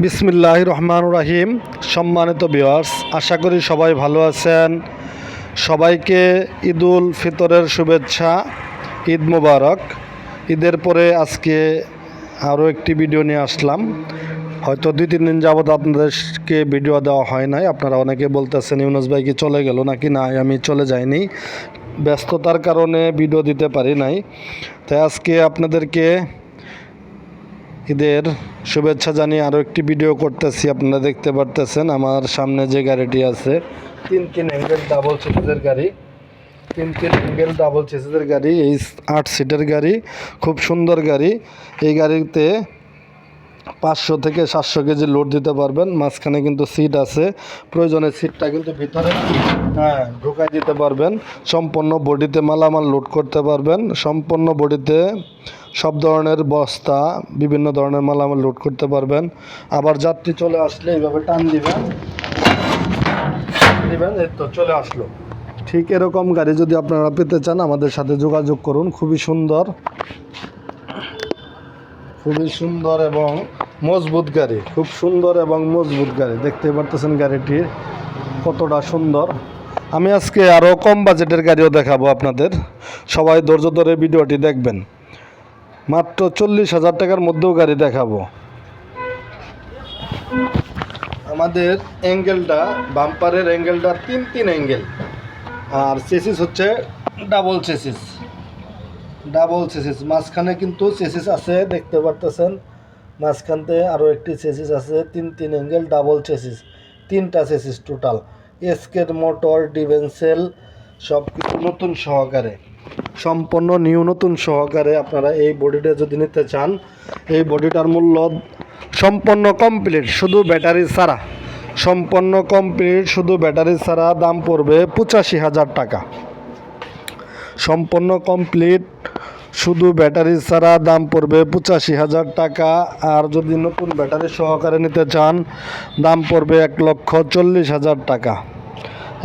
বিসমিল্লাহির রহমানির রহিম। সম্মানিত ভিউয়ার্স, আশা করি সবাই ভালো আছেন। সবাইকে ঈদুল ফিতরের শুভেচ্ছা, ঈদ মোবারক। ঈদের পরে আজকে আরও একটি ভিডিও নিয়ে আসলাম। হয়তো 2-3 দিন যাবৎ আপনাদেরকে ভিডিও দেওয়া হয় নাই। আপনারা অনেকে বলতেছেন ইউনুস ভাই কি চলে গেল নাকি। না, আমি চলে যাইনি, ব্যস্ততার কারণে ভিডিও দিতে পারি নাই। তাই আজকে আপনাদেরকে ঈদের শুভেচ্ছা জানিয়ে আরও একটি ভিডিও করতেছি। আপনারা দেখতে পারতেছেন আমার সামনে যে গাড়িটি আছে, 3 অ্যাঙ্গেল ডাবল সিটের গাড়ি। 3 অ্যাঙ্গেল ডাবল সিটের গাড়ি, এই 8 সিটের গাড়ি, খুব সুন্দর গাড়ি। এই গাড়িতে 500 থেকে 700 কেজি লোড দিতে পারবেন। মাঝখানে কিন্তু সিট আছে, প্রয়োজনে সিটটা কিন্তু ভিতরে ঢুকাই দিতে পারবেন। সম্পূর্ণ বডিতে মালামাল লোড করতে পারবেন। সম্পূর্ণ বডিতে সব ধরনের বস্তা, বিভিন্ন ধরনের মালামাল লোড করতে পারবেন। আবার যাত্রী চলে আসলে এইভাবে টান দিবেন, এই তো চলে আসলো। ঠিক এরকম গাড়ি যদি আপনারা পেতে চান আমাদের সাথে যোগাযোগ করুন। খুবই সুন্দর এবং মজবুত গাড়ি, খুব সুন্দর এবং মজবুত গাড়ি। দেখতে পারতেছেন গাড়িটির কতটা সুন্দর। আমি আজকে আরও কম বাজেটের গাড়িও দেখাবো আপনাদের। সবাই ধৈর্য ধরে ভিডিওটি দেখবেন। মাত্র 40,000 টাকার মধ্যেও গাড়ি দেখাবো। আমাদের অ্যাঙ্গেলটা, বাম্পারের অ্যাঙ্গেলটা 3 অ্যাঙ্গেল, আর চেসিস হচ্ছে ডাবল চেসিস। মাঝখানে কিন্তু চেসিস আছে, দেখতে পারতেছেন। মাঝখানতে আরও একটি চেসিস আছে, 3 অ্যাঙ্গেল ডাবল চেসিস, 3টা চেসিস টোটাল। এসকের মোটর, ডিভেন্সেল সব কিছু নতুন সহকারে, সম্পূর্ণ নিউ নতুন সহকারে আপনারা এই বডিটা যদি নিতে চান, এই বডিটার মূল্য সম্পূর্ণ কমপ্লিট, শুধু ব্যাটারি ছাড়া, সম্পূর্ণ কমপ্লিট শুধু ব্যাটারি ছাড়া দাম পড়বে 85,000 টাকা। সম্পূর্ণ কমপ্লিট শুধু ব্যাটারি ছাড়া দাম পড়বে 85,000 টাকা। আর যদি নতুন ব্যাটারি সহকারে নিতে চান দাম পড়বে 1,40,000 টাকা।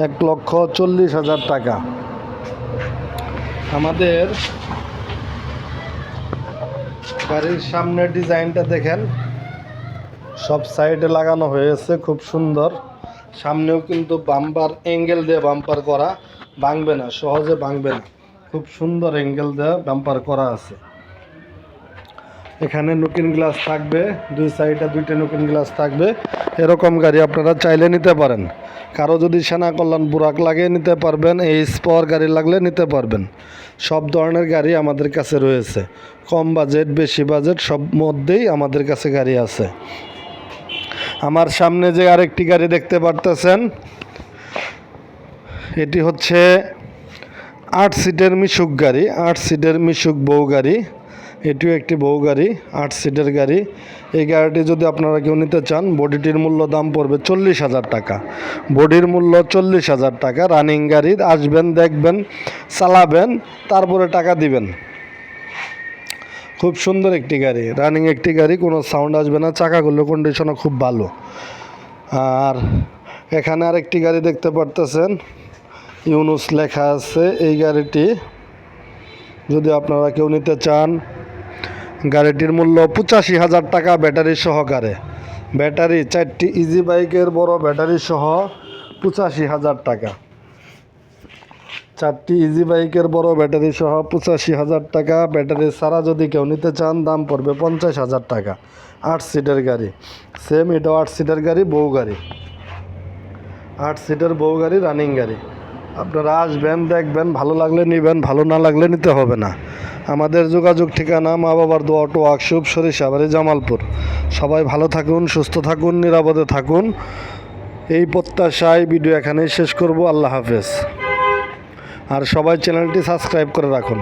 1,40,000 টাকা। আমাদের গাড়ির সামনের ডিজাইনটা দেখেন, সব সাইডে লাগানো হয়েছে, খুব সুন্দর। সামনেও কিন্তু বাম্পার অ্যাঙ্গেল দিয়ে বাম্পার করা, ভাঙবে না, সহজে ভাঙবে না। খুব সুন্দর অ্যাঙ্গেল দিয়ে বাম্পার করা আছে। এখানে নুকিন গ্লাস থাকবে, 2 সাইডে 2টা নুকিন গ্লাস থাকবে। এরকম গাড়ি আপনারা চাইলে নিতে পারেন। কারো যদি সেনা কল্যাণ বুরাক লাগে নিতে পারবেন, এই স্পর গাড়ি লাগলে নিতে পারবেন। সব ধরনের গাড়ি আমাদের কাছে রয়েছে, কম বাজেট বেশি বাজেট সব মধ্যেই আমাদের কাছে গাড়ি আছে। আমার সামনে যে আরেকটি গাড়ি দেখতে পারতেছেন, এটি হচ্ছে 8 সিটের মিশুক গাড়ি, 8 সিটের মিশুক বউ গাড়ি। এটিও একটি বউ গাড়ি, 8 সিটের গাড়ি। এই গাড়িটি যদি আপনারা কেউ নিতে চান, বডিটির মূল্য দাম পড়বে 40,000 টাকা। বডির মূল্য 40,000 টাকা। রানিং গাড়ি, আসবেন, দেখবেন, চালাবেন, তারপরে টাকা দিবেন। খুব সুন্দর একটি গাড়ি, রানিং একটি গাড়ি, কোনো সাউন্ড আসবে না। চাকাগুলো কন্ডিশনও খুব ভালো। আর এখানে আরেকটি গাড়ি দেখতে পারতেছেন, ইউনুস লেখা আছে। এই গাড়িটি যদি আপনারা কেউ নিতে চান, গাড়িটির মূল্য 85,000 টাকা ব্যাটারি সহকারে। ব্যাটারি 4টি ইজি বাইকের বড় ব্যাটারি সহ 85,000 টাকা। 4টি ইজি বাইকের বড় ব্যাটারি সহ 85,000 টাকা। ব্যাটারি ছাড়া যদি কেউ নিতে চান দাম পড়বে 50,000 টাকা। 8 সিটের গাড়ি, সেম এটাও 8 সিটের গাড়ি, বউ গাড়ি, 8 সিটের বউ গাড়ি, রানিং গাড়ি। আপনারা আসবেন, দেখবেন, ভালো লাগলে নেবেন, ভালো না লাগলে নিতে হবে না। আমাদের যোগাযোগ ঠিকানা মা বাবার দোয়া অটো ওয়ার্কশপ, সরিষাবাড়ি, জামালপুর। সবাই ভালো থাকুন, সুস্থ থাকুন, নিরাপদে থাকুন, এই প্রত্যাশায় ভিডিও এখানেই শেষ করব। আল্লাহ হাফেজ। আর সবাই চ্যানেলটি সাবস্ক্রাইব করে রাখুন।